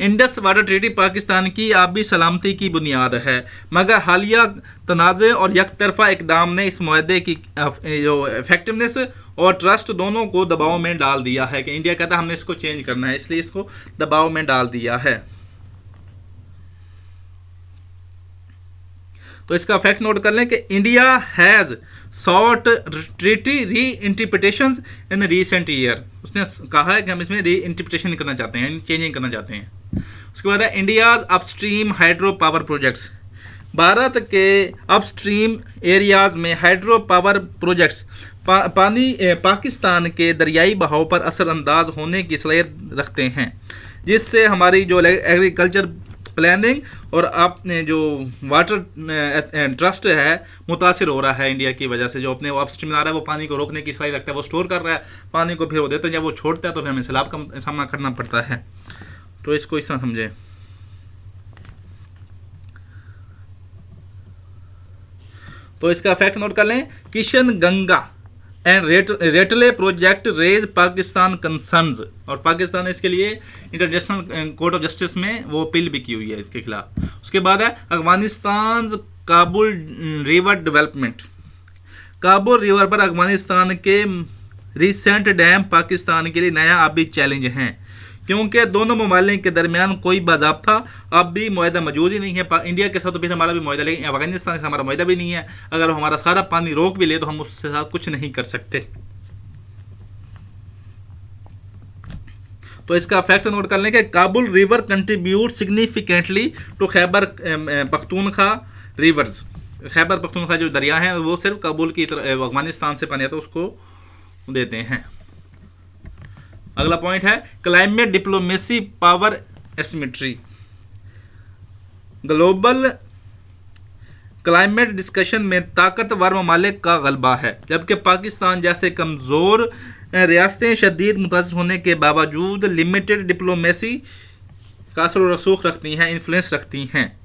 Indus water treaty Pakistan की आबी सलामती की बुनियाद है, मगर हालिया तनाज़े और यकतरफा इकदाम ने इस मुआहदे की जो इफेक्टिवनेस और ट्रस्ट दोनों को दबाव में डाल दिया है कि इंडिया कहता है हमने इसको चेंज करना है, इसलिए इसको दबाव में डाल दिया है। तो इसका फैक्ट नोट कर लें कि इंडिया हैज़ सॉट ट्रीटी री इंटरप्रिटेशन इन रीसेंट ईयर। उसने कहा है कि हम इसमें री इंटरप्रिटेशन करना चाहते हैं, चेंजिंग करना चाहते हैं। उसके बाद है India upstream hydro power projects. Bharat के अपस्ट्रीम एरियाज में हाइड्रो पावर प्रोजेक्ट्स पाकिस्तान के दरियाई बहाव पर असरअंदाज होने की सलाहियत रखते हैं, जिससे हमारी जो एग्रीकल्चर प्लानिंग और आपने जो वाटर ट्रस्ट है मुतासिर हो रहा है इंडिया की वजह से। जो अपने वो अपस्ट्रीम आ रहा है वो पानी को रोकने की सलाहियत रखता है, वो स्टोर कर रहा है पानी को, फिर वो देते हैं, जब वो छोड़ता है तो फिर हमें सैलाब का सामना करना पड़ता है। तो इसको इस तरह समझें। तो इसका फैक्ट नोट कर लें, Kishan Ganga and Ratle project raise Pakistan concerns, और पाकिस्तान ने इसके लिए इंटरनेशनल कोर्ट ऑफ जस्टिस में वो अपील भी की हुई है इसके खिलाफ। उसके बाद है Afghanistan Kabul river development. Kabul river पर अफगानिस्तान के रिसेंट डैम पाकिस्तान के लिए नया आबी चैलेंज हैं, क्योंकि दोनों ममालिक के दरमियान कोई बाज़ाब्ता अब भी मुआहदा मौजूद ही नहीं है। इंडिया के साथ तो फिर हमारा भी मुआहदा, लेकिन अफगानिस्तान के साथ हमारा मुआहदा भी नहीं है। अगर हमारा सारा पानी रोक भी ले तो हम उसके साथ कुछ नहीं कर सकते। तो इसका फैक्ट नोट कर लें कि Kabul river contribute significantly to Khyber Pakhtunkhwa rivers. Khyber Pakhtunkhwa जो दरिया है वो सिर्फ काबुल की तरफ अफगानिस्तान से पानी आता है उसको देते हैं। अगला पॉइंट है climate diplomacy power asymmetry. Global climate discussion में ताकतवर ममालिक का गलबा है, जबकि पाकिस्तान जैसे कमज़ोर रियासतें शदीद मुतासर होने के बावजूद लिमिटेड डिप्लोमेसी का असर व रसूख रखती हैं, इन्फ्लुएंस रखती हैं।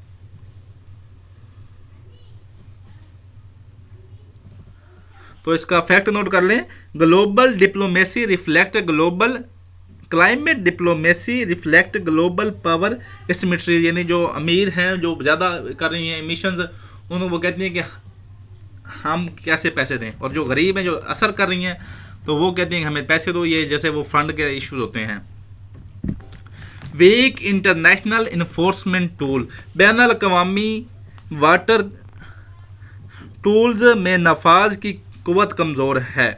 तो इसका फैक्ट नोट कर लें, global diplomacy reflect global climate diplomacy reflect global power asymmetry. यानी जो अमीर हैं, जो ज़्यादा कर रही हैं एमिशंस, उनको वो कहती हैं कि हम कैसे पैसे दें, और जो गरीब हैं, जो असर कर रही हैं, तो वो कहती हैं कि हमें पैसे दो। ये जैसे वो फंड के इश्यूज होते हैं। Weak international enforcement tool. बैनुल अक़वामी वाटर टूल्स में नफाज की कुव्वत कमज़ोर है।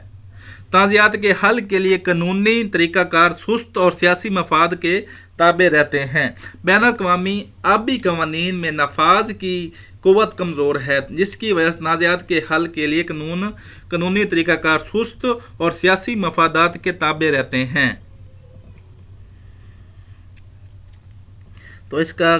तनाज़ात के हल के लिए कानूनी तरीक़ाकार सुस्त और सियासी मफाद के ताबे रहते हैं। बैनुल अक़वामी आबी क़वानीन में नफाज की कुव्वत कमज़ोर है, जिसकी वजह से तनाज़ात के हल के लिए कानूनी तरीक़ाकार सुस्त और सियासी मफादात के ताबे रहते हैं। तो इसका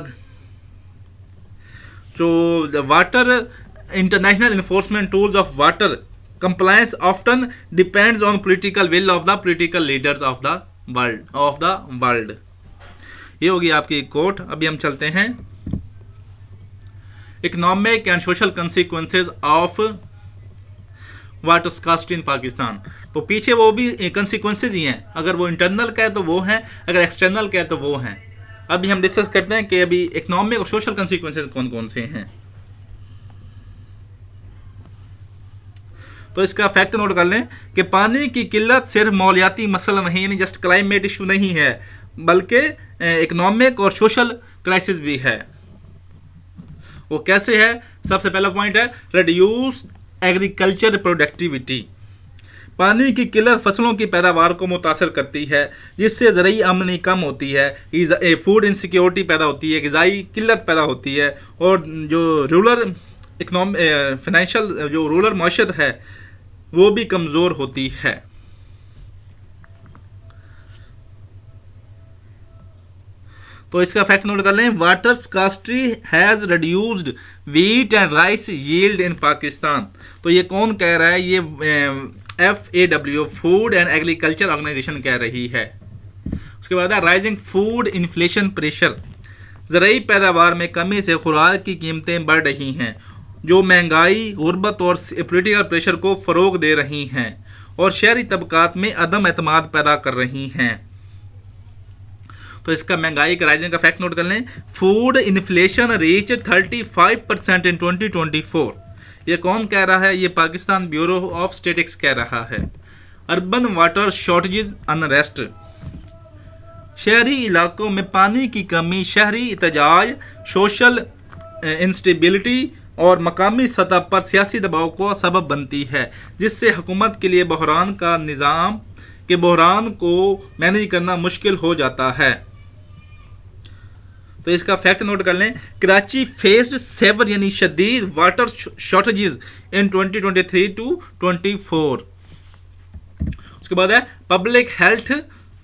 जो water international enforcement tools of water compliance often depends on political will of the political leaders of the world। ये होगी आपकी कोट। अभी हम चलते हैं economic and social consequences of water scarcity in Pakistan. तो पीछे वो भी कंसिक्वेंसेज ही हैं, अगर वो इंटरनल का है तो वो हैं, अगर एक्सटर्नल का है तो वो हैं। अभी हम डिस्कस करते हैं कि अभी इकोनॉमिक और सोशल कंसिक्वेंसेज कौन कौन से हैं। तो इसका फैक्ट नोट कर लें कि पानी की किल्लत सिर्फ मौलियाती मसला नहीं, यानी जस्ट क्लाइमेट इशू नहीं है, बल्कि इकोनॉमिक और सोशल क्राइसिस भी है। वो कैसे है? सबसे पहला पॉइंट है रिड्यूस एग्रीकल्चर प्रोडक्टिविटी। पानी की किल्लत फसलों की पैदावार को मुतासर करती है, जिससे ज़रूरी आमदनी कम होती है, फूड इनसिक्योरिटी पैदा होती है, ग़िज़ाई किल्लत पैदा होती है, और जो रूरल फाइनेंशियल जो रूरल माशत है वो भी कमज़ोर होती है। तो इसका फैक्ट नोट कर लें, water scarcity has reduced wheat and rice yield in Pakistan. तो ये कौन कह रहा है? ये FAO food and agriculture organization कह रही है। उसके बाद है राइजिंग फूड इन्फ्लेशन प्रेशर। ज़रूरी पैदावार में कमी से खुराक की कीमतें बढ़ रही हैं, जो महंगाई, गुर्बत और पॉलिटिकल प्रेशर को फ़रोग दे रही हैं और शहरी तबकात में अदम एतमाद पैदा कर रही हैं। तो इसका महंगाई का राइजिंग का फैक्ट नोट कर लें, फूड इन्फ्लेशन रीच 35% इन 2024। ये कौन कह रहा है? ये पाकिस्तान ब्यूरो ऑफ स्टेटिस्टिक्स कह रहा है। Urban water shortage unrest. शहरी इलाकों में पानी की कमी, शहरी एहतजाज, सोशल इंस्टेबिलिटी और मकामी सतह पर सियासी दबाव को सबब बनती है, जिससे हुकूमत के लिए बहरान को मैनेज करना मुश्किल हो जाता है। तो इसका फैक्ट नोट कर लें, कराची फेस्ड सेवर यानी शदीद वाटर शॉर्टेजेस इन 2023 टू 24। उसके बाद है पब्लिक हेल्थ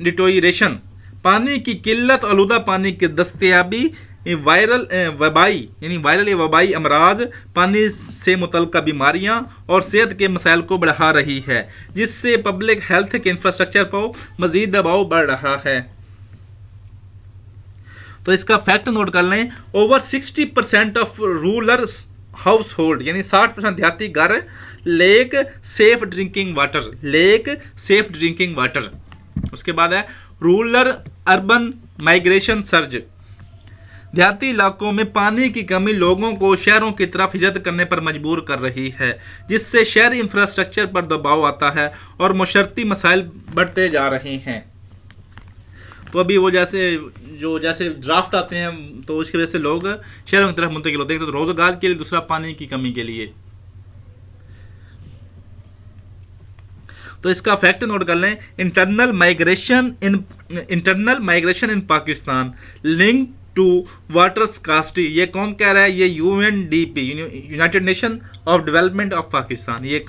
डिटोरेशन, पानी की किल्लत, आलूदा पानी की दस्तयाबी, वायरल या वबाई अमराज, पानी से मुतल्लिक़ बीमारियां और सेहत के मसाइल को बढ़ा रही है, जिससे पब्लिक हेल्थ के इंफ्रास्ट्रक्चर पर मजीद दबाव बढ़ रहा है। तो इसका फैक्ट नोट कर लें, over 60% of rural house hold यानी 60% देहाती घर लेक सेफ ड्रिंकिंग वाटर। उसके बाद है रूरल अर्बन माइग्रेशन सर्ज, देहाती इलाकों में पानी की कमी लोगों को शहरों की तरफ हिजरत करने पर मजबूर कर रही है, जिससे शहरी इंफ्रास्ट्रक्चर पर दबाव आता है और मुशर्रती मसाइल बढ़ते जा रहे हैं। तो अभी वो जैसे ड्राफ्ट आते हैं तो उसकी वजह से लोग शहरों की तरफ मुंतकिल होते हैं, तो रोजगार के लिए, दूसरा पानी की कमी के लिए। तो इसका फैक्ट नोट कर लें, internal migration in Pakistan link to water scarcity, ये कौन कह रहा है? ये UNDP united nation of development of Pakistan ये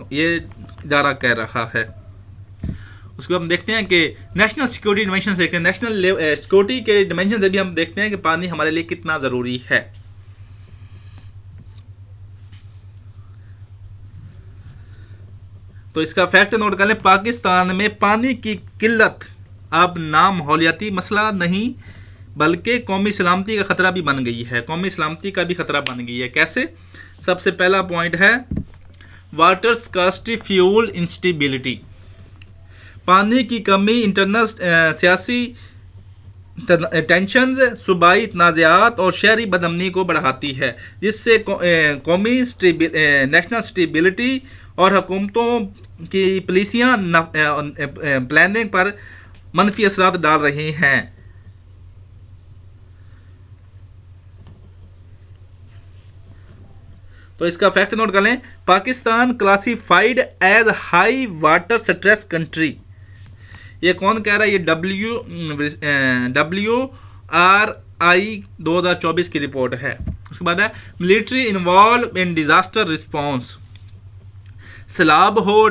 इदारा कह रहा है। उसके बाद हम देखते हैं कि नेशनल सिक्योरिटी डिमेंशन से, नेशनल सिक्योरिटी के डिमेंशन से भी हम देखते हैं कि पानी हमारे लिए कितना ज़रूरी है। तो इसका फैक्ट नोट कर लें, पाकिस्तान में पानी की किल्लत अब माहौलियाती मसला नहीं बल्कि कौमी सलामती का खतरा भी बन गई है, कैसे? सबसे पहला पॉइंट है वाटर स्कार्सिटी, फ्यूल इंस्टेबिलिटी, पानी की कमी इंटरनल सियासी टेंशन, सूबाई तनाज़ात और शहरी बदअमनी को बढ़ाती है, जिससे कौमी नेशनल स्टेबिलिटी और हुकूमतों की पॉलिसियाँ प्लानिंग पर मनफी असरात डाल रही हैं। तो इसका फैक्ट नोट कर लें, Pakistan classified as high water stress country, ये कौन कह रहा है? ये WRI 2024 की रिपोर्ट है। उसके बाद है military involve in disaster response, सैलाब हो,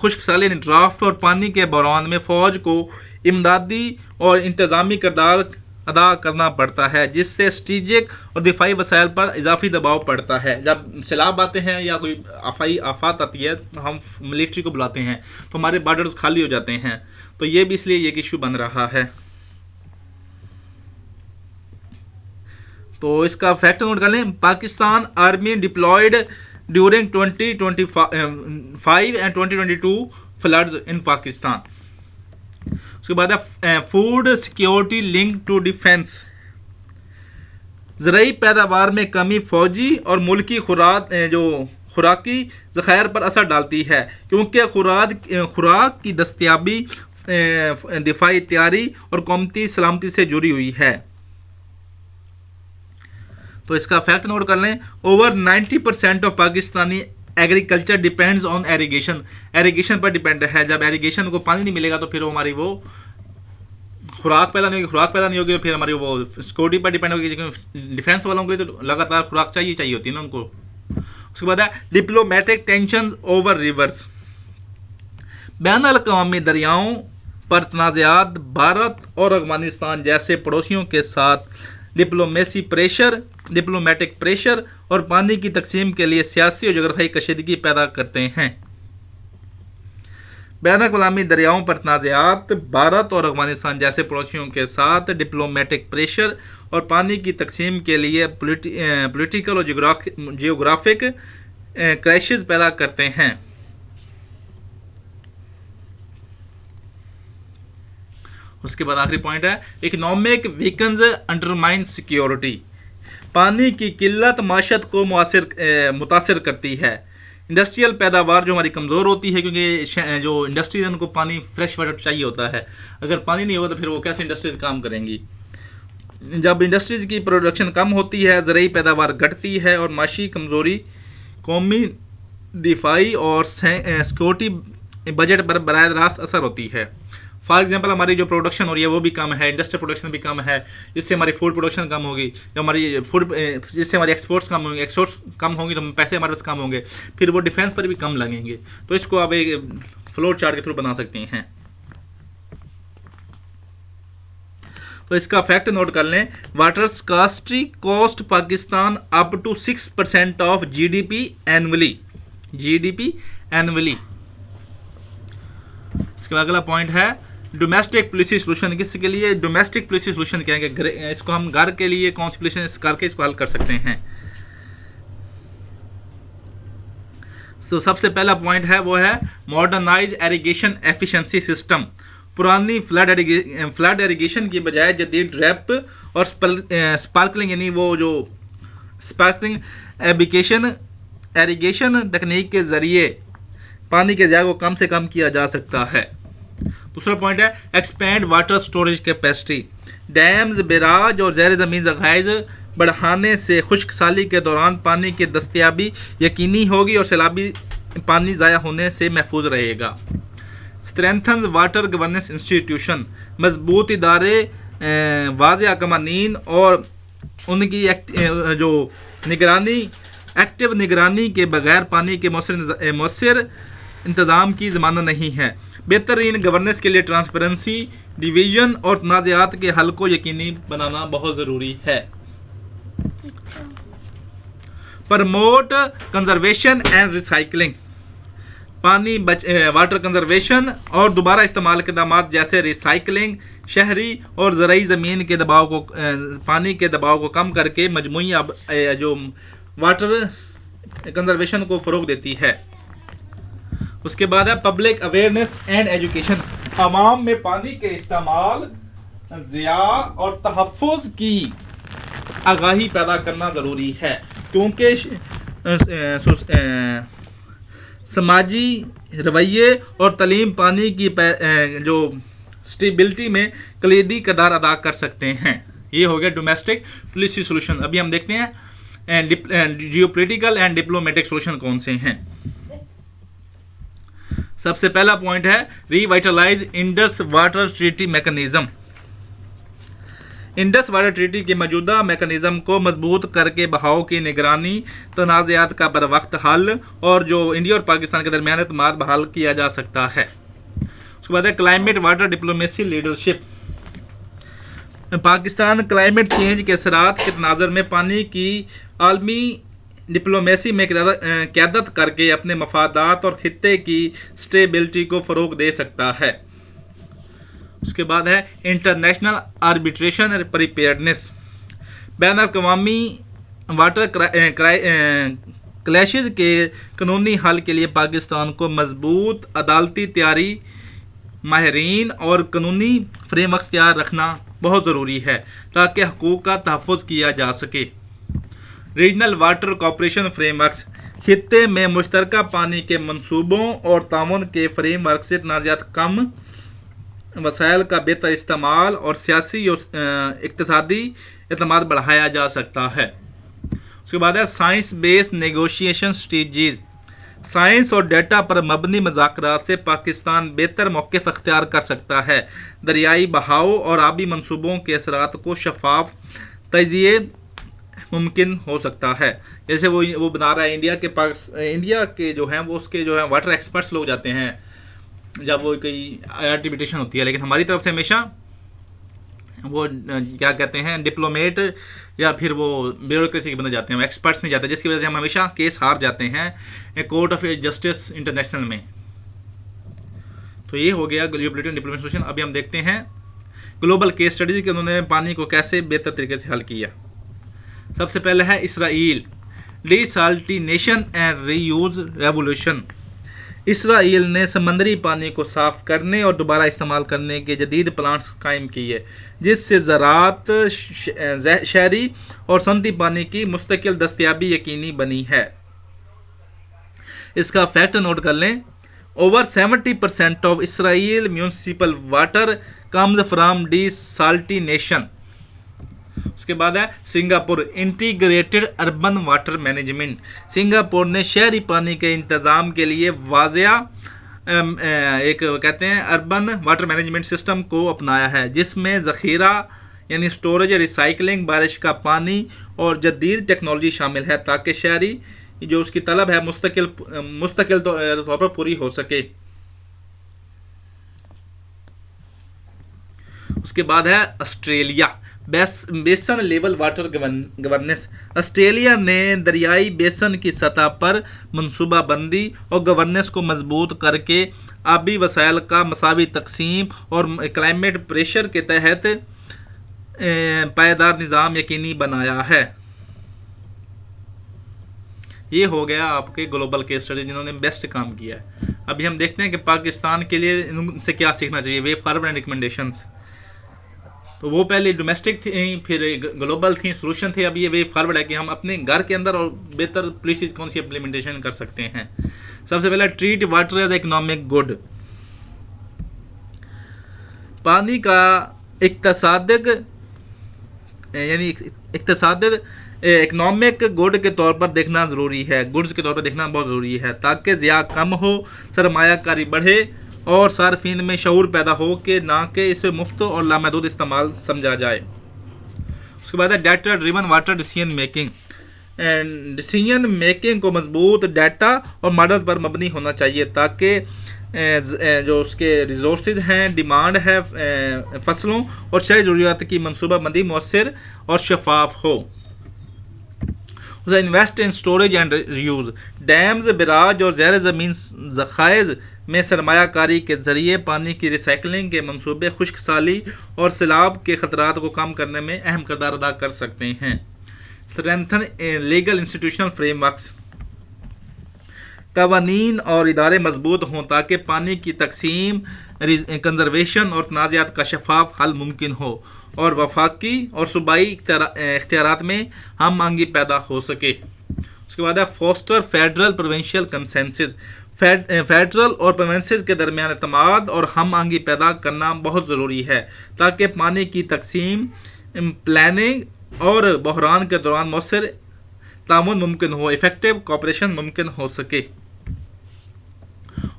खुश्क साली ड्राफ्ट और पानी के बहरान में फौज को इमदादी और इंतजामी किरदार अदा करना पड़ता है, जिससे स्ट्रेटेजिक और दिफाई वसाइल पर इजाफी दबाव पड़ता है। जब सैलाब आते हैं या कोई आफत आती है तो हम मिलिट्री को बुलाते हैं, तो हमारे बॉर्डर्स खाली हो जाते हैं, तो ये भी इसलिए एक इशू बन रहा है। तो इसका फैक्ट नोट कर लें, Pakistan army deployed during 2025 and 2022 floods in Pakistan. उसके बाद है food security link to defence, ज़राई पैदावार में कमी फौजी और मुल्की खुराकी ज़खायर पर असर डालती है, क्योंकि खुराक की दस्तयाबी दिफाई तैयारी और कौमती सलामती से जुड़ी हुई है। तो इसका फैक्ट नोट कर लें, over 90% of Pakistani agriculture depends on irrigation पर डिपेंड है। जब एरीगेशन को पानी नहीं मिलेगा तो फिर हमारी वो खुराक पैदा नहीं होगी, तो फिर हमारी वो सिक्योरिटी पर डिपेंड होगी, क्योंकि डिफेंस वालों के लिए तो लगातार खुराक चाहिए होती है ना उनको। उसके बाद है डिप्लोमेटिक टेंशन ओवर रिवर्स, बैन अल-अक़वामी दरियाओं पर तनाज़ात, भारत और अफगानिस्तान जैसे पड़ोसियों के साथ डिप्लोमेटिक प्रेशर और पानी की तकसीम के लिए सियासी और जोग्राफियाई कशीदगी पैदा करते हैं। बैन-अल-अक़वामी दरियाओं पर तनाज़ात, भारत और अफगानिस्तान जैसे पड़ोसियों के साथ डिप्लोमेटिक प्रेशर और पानी की तकसीम के लिए पॉलिटिकल और जियोग्राफिक क्राइसिस पैदा करते हैं। उसके बाद आखिरी पॉइंट है इकोनॉमिक वीकन्स अंडरमाइन सिक्योरिटी, पानी की किल्लत माशत को मुतासिर करती है। इंडस्ट्रियल पैदावार जो हमारी कमज़ोर होती है, क्योंकि जो इंडस्ट्रीज उनको पानी फ्रेश वाटर चाहिए होता है, अगर पानी नहीं होगा तो फिर वो कैसे इंडस्ट्रीज काम करेंगी। जब इंडस्ट्रीज़ की प्रोडक्शन कम होती है, ज़रूरी पैदावार घटती है और माशी कमज़ोरी कौमी दिफाई और सिक्योरिटी बजट पर बराह रास्त असर होती है। फॉर एग्जांपल हमारी जो प्रोडक्शन हो रही है वो भी कम है, इंडस्ट्रियल प्रोडक्शन भी कम है, जिससे हमारी फूड प्रोडक्शन कम होगी, जो हमारी फूड जिससे हमारी एक्सपोर्ट्स कम होंगी, एक्सपोर्ट्स कम होंगी तो पैसे हमारे पास कम होंगे, फिर वो डिफेंस पर भी कम लगेंगे। तो इसको आप एक फ्लोर चार्ट के थ्रू बना सकते हैं। तो इसका फैक्ट नोट कर लें, water scarcity cost Pakistan up to 6% of GDP annually. इसका अगला पॉइंट है डोमेस्टिक पॉलिसी सोल्यूशन। किसके लिए डोमेस्टिक पॉलिसी सोल्यूशन कहेंगे? इसको हम घर के लिए कौन सी पॉलिसी करके इसको हल कर सकते हैं। तो सबसे पहला पॉइंट है वो है मॉडर्नाइज इरिगेशन एफिशिएंसी सिस्टम। पुरानी फ्लड इरिगेशन की बजाय जदीद ड्रैप और स्पार्कलिंग यानी वो जो स्पार्कलिंग इरिगेशन तकनीक के ज़रिए पानी के ज़ाया को कम से कम किया जा सकता है। दूसरा पॉइंट है expand water storage capacity. Dams, barrage और ज़ैर ज़मीन ज़खाइर बढ़ाने से खुश्क साली के दौरान पानी की दस्तयाबी यकीनी होगी और सैलाबी पानी ज़ाया होने से महफूज रहेगा। Strengthen water governance institution. मजबूत इदारे, वाज़ेह कवानीन और उनकी जो निगरानी, एक्टिव निगरानी के बगैर पानी के मौसर इंतज़ाम की ज़मानत नहीं है। बेहतरीन गवर्नेंस के लिए ट्रांसपेरेंसी, डिवीजन और तनाज़ात के हल को यकीनी बनाना बहुत ज़रूरी है। Promote conservation and recycling. पानी वाटर कंजर्वेशन और दोबारा इस्तेमाल के इक़दाम जैसे रिसाइकलिंग शहरी और ज़राई ज़मीन के दबाव को पानी के दबाव को कम करके मजमूई जो वाटर कंजर्वेशन को फ़रोग देती है। उसके बाद है पब्लिक अवेयरनेस एंड एजुकेशन। आवाम में पानी के इस्तेमाल, ज़िया और तहफ़्फ़ुज़ की आगाही पैदा करना ज़रूरी है, क्योंकि समाजी रवैये और तालीम पानी की जो स्टेबिलिटी में कलीदी किरदार अदा कर सकते हैं। ये हो गया डोमेस्टिक पॉलिसी सोल्यूशन। अभी हम देखते हैं जियोपॉलिटिकल एंड डिप्लोमेटिक सोल्यूशन कौन से हैं। सबसे पहला पॉइंट है revitalise Indus water treaty mechanism. Indus water treaty के मौजूदा मैकेनिज्म को मजबूत करके बहाव की निगरानी, तनाज़ात का बर वक्त हल और जो इंडिया और पाकिस्तान के दरमियान एतमाद बहाल किया जा सकता है। उसके बाद है climate water diplomacy leadership. Pakistan climate change के असरात के तनाज़ुर में पानी की आलमी डिप्लोमेसी में क़यादत करके अपने मफादात और खित्ते की स्टेबिलिटी को फ़रोग दे सकता है। उसके बाद है इंटरनेशनल आर्बिट्रेशन और प्रिपेयर्डनेस। बैन-अल-अक़वामी वाटर क्लैशेज के कानूनी हल के लिए पाकिस्तान को मजबूत अदालती तैयारी, माहिरीन और कानूनी फ्रेमवर्क तैयार रखना बहुत ज़रूरी है ताकि हकूक़ का तहफ़्फ़ुज़ किया जा सके। रीजनल वाटर कॉपरेशन फ्रेमवर्क खित्ते में मुश्तरका पानी के मंसूबों और ताउन के फ्रेमवर्क से तनाज़ात कम, वसाइल का बेहतर इस्तेमाल और सियासी और इक़्तिसादी एतमाद बढ़ाया जा सकता है। उसके बाद है science based negotiation strategies. Science और डेटा पर मबनी मुज़ाकरात से पाकिस्तान बेहतर मौक़िफ़ अख्तियार कर सकता है। दरियाई बहाव और आबी मंसूबों के असरात को शफाफ तजिए मुमकिन हो सकता है। जैसे वो बना रहा है इंडिया के जो हैं वो उसके जो है वाटर एक्सपर्ट्स लोग जाते हैं जब वो कोई आर्टिबिटेशन होती है, लेकिन हमारी तरफ से हमेशा वो क्या कहते हैं डिप्लोमेट या फिर वो ब्यूरोक्रेसी के बंदे जाते हैं, एक्सपर्ट्स नहीं जाते, जिसकी वजह से हम हमेशा केस हार जाते हैं कोर्ट ऑफ जस्टिस इंटरनेशनल में। तो ये हो गया जियोपॉलिटिकल डिप्लोमेटिक सोल्यूशन। अभी हम देखते हैं ग्लोबल केस स्टडीज के उन्होंने पानी को कैसे बेहतर तरीके से हल किया। सबसे पहले है Israel desalination and reuse revolution. Israel ने समंदरी पानी को साफ़ करने और दोबारा इस्तेमाल करने के जदीद प्लांट्स कायम किए, जिससे ज़राअत, शहरी और सनती पानी की मुस्तकिल दस्तयाबी यकीनी बनी है। इसका फैक्ट नोट कर लें, over 70% of Israel municipal water comes from desalination. उसके बाद है Singapore, integrated urban water management. Singapore ने शहरी पानी के इंतज़ाम के लिए वाजिया एक कहते हैं अर्बन वाटर मैनेजमेंट सिस्टम को अपनाया है, जिसमें ज़ख़ीरा यानी स्टोरेज, रिसाइकलिंग, बारिश का पानी और जदीद टेक्नोलॉजी शामिल है, ताकि शहरी जो उसकी तलब है मुस्तकिल तौर पर पूरी हो सके। उसके बाद है ऑस्ट्रेलिया, बेसन लेवल वाटर गवर्नेंस। ऑस्ट्रेलिया ने दरियाई बेसन की सतह पर मनसूबाबंदी और गवर्नेंस को मजबूत करके आबी वसाइल का मसावी तकसीम और क्लाइमेट प्रेशर के तहत पायदार निज़ाम यकीनी बनाया है। ये हो गया आपके ग्लोबल केस स्टडी जिन्होंने बेस्ट काम किया है। अभी हम देखते हैं कि पाकिस्तान के लिए इनसे क्या सीखना चाहिए, वे फॉरवर्ड एंड रिकमेंडेशंस। तो वो पहले डोमेस्टिक थी, फिर ग्लोबल थी, सोल्यूशन थे, अब ये वे फॉरवर्ड है कि हम अपने घर के अंदर और बेहतर पॉलिसीज कौन सी इम्प्लीमेंटेशन कर सकते हैं। सबसे पहले treat water as economic good. पानी का इक्तसादिक यानी इक्तसादिक इकोनॉमिक गुड के तौर पर देखना ज़रूरी है, गुड्स के तौर पर देखना बहुत ज़रूरी है, ताकि ज़िया कम हो, सरमायाकारी बढ़े और सार्फिन में शऊर पैदा हो कि ना कि इसे मुफ्त और लामहदूद इस्तेमाल समझा जाए। उसके बाद है data driven water decision making. Decision making को मजबूत डाटा और मॉडल्स पर मबनी होना चाहिए, ताकि जो उसके रिसोर्सेज हैं, डिमांड है फसलों और शहरी ज़रूरियात की मनसूबाबंदी मौसर और शफाफ हो। Invest in storage and reuse. Dams, barrage और ज़ैर ज़मीन ज़खाइर में सरमायाकारी के ज़रिए पानी की रिसाइकलिंग के मंसूबे खुश्क साली और सैलाब के ख़तरात को कम करने में अहम किरदार अदा कर सकते हैं। Strengthen legal institutional frameworks. कवानीन और इदारे मजबूत हों ताकि पानी की तकसीम, कंजर्वेशन और तनाज़ात का शफाफ हल मुमकिन हो और वफाकी और सूबाई इख्तियारात में हम आंगी पैदा हो सके। उसके बाद है foster federal provincial consensus. Federal और प्रोविंसेस के दरमियान एतमाद और हम आंगी पैदा करना बहुत ज़रूरी है, ताकि पानी की तकसीम, प्लानिंग और बहरान के दौरान मौसर तामुन मुमकिन हो, इफेक्टिव कोऑपरेशन मुमकिन हो सके।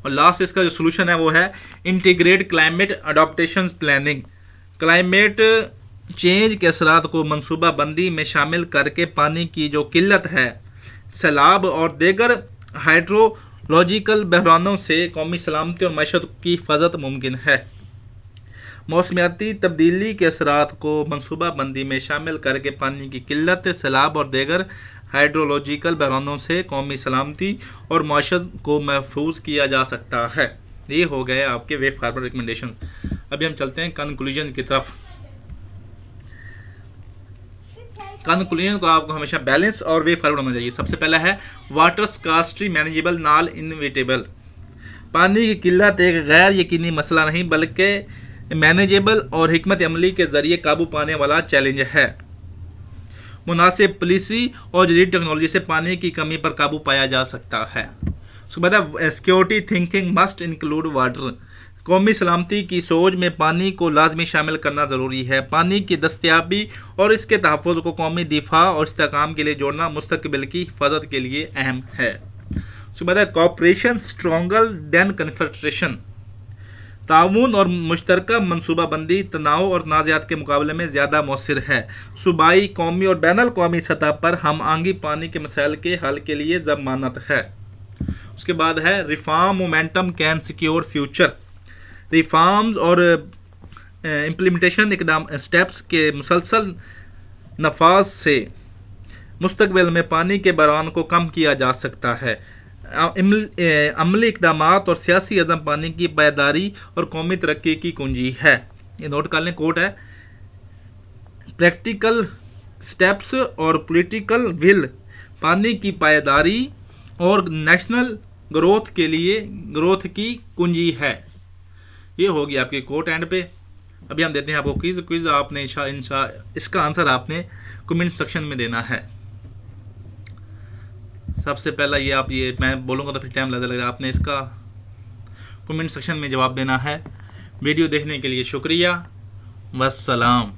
और लास्ट इसका जो सोल्यूशन है वो है integrate climate adaptation planning. Climate change के असरात को मनसूबाबंदी में शामिल करके पानी की जो किल्लत है, सैलाब और दीगर हाइड्रोलॉजिकल बहरानों से कौमी सलामती और मैशत की हिफाजत मुमकिन है। मौसमियाती तब्दीली के असरात को मनसूबाबंदी में शामिल करके पानी की किल्लत, सैलाब और दीगर हाइड्रोलॉजिकल बहरानों से कौमी सलामती और मैशत को महफूज किया जा सकता है। ये हो गए आपके वे फॉरवर्ड रिकमेंडेशन। अभी हम चलते हैं कंक्लूजन की तरफ। कंक्लूजन को आपको हमेशा बैलेंस और वे फॉरवर्ड होना चाहिए। सबसे पहला है water scarcity manageable non inevitable. पानी की किल्लत एक गैर यकीनी मसला नहीं बल्कि मैनेजेबल और हिकमत अमली के जरिए काबू पाने वाला चैलेंज है। मुनासिब पॉलिसी और जदीद टेक्नोलॉजी से पानी की कमी पर काबू पाया जा सकता है। उसके बाद security thinking must include water. कौमी सलामती की सोच में पानी को लाजमी शामिल करना ज़रूरी है। पानी की दस्तयाबी और इसके तहफ़्फ़ुज़ को कौमी दिफा और इस्तेहकाम के लिए जोड़ना मुस्तक़बिल की हिफाजत के लिए अहम है। उसके बाद कोऑपरेशन स्ट्रॉन्गर देन कन्फेडरेशन। ताउन और मुश्तरका मनसूबाबंदी तनाव और तनाज़ात के मुकाबले में ज़्यादा मौसर है। सूबाई, कौमी और बैनुल कौमी सतह पर हम आंगी पानी के मसाइल के हल के लिए ज़मानत है। उसके बाद है reform momentum can secure future. Reforms और इम्प्लीमेंटेशन इकदाम स्टेप्स के मुसलसल नफाज से मुस्तकबिल में पानी के बहरान को कम किया जा सकता है। अमली इकदामात और सियासी अज़म पानी की पायदारी और कौमी तरक्की की कुंजी है। ये नोट कर लें, कोट है, प्रैक्टिकल स्टेप्स और पॉलिटिकल विल पानी की पायदारी और नेशनल ग्रोथ के लिए ग्रोथ की कुंजी है। ये होगी आपकी कोट एंड पे। अभी हम देते हैं आपको क्विज आपने इसका आंसर आपने कमेंट सेक्शन में देना है। सबसे पहला ये मैं बोलूँगा तो फिर टाइम लगेगा, आपने इसका कमेंट सेक्शन में जवाब देना है। वीडियो देखने के लिए शुक्रिया। वस्सलाम।